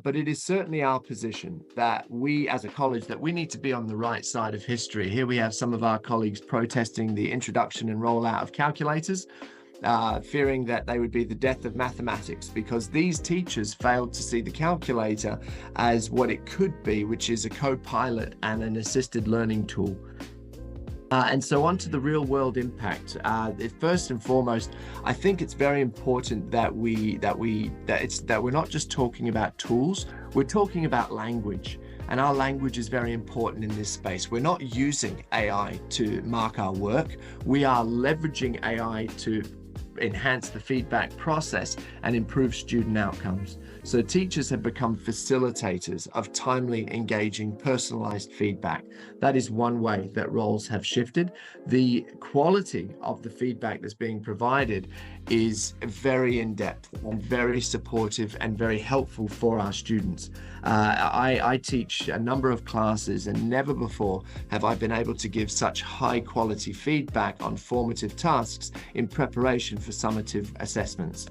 But it is certainly our position that we as a college, that we need to be on the right side of history. Here we have some of our colleagues protesting the introduction and rollout of calculators, fearing that they would be the death of mathematics because these teachers failed to see the calculator as what it could be, which is a co-pilot and an assisted learning tool. And so on to the real world impact. First and foremost, I think it's very important that we're not just talking about tools, we're talking about language. And our language is very important in this space. We're not using AI to mark our work. We are leveraging AI to enhance the feedback process and improve student outcomes. So teachers have become facilitators of timely, engaging, personalized feedback. That is one way that roles have shifted. The quality of the feedback that's being provided is very in-depth and very supportive and very helpful for our students. I teach a number of classes, and never before have I been able to give such high quality feedback on formative tasks in preparation for summative assessments.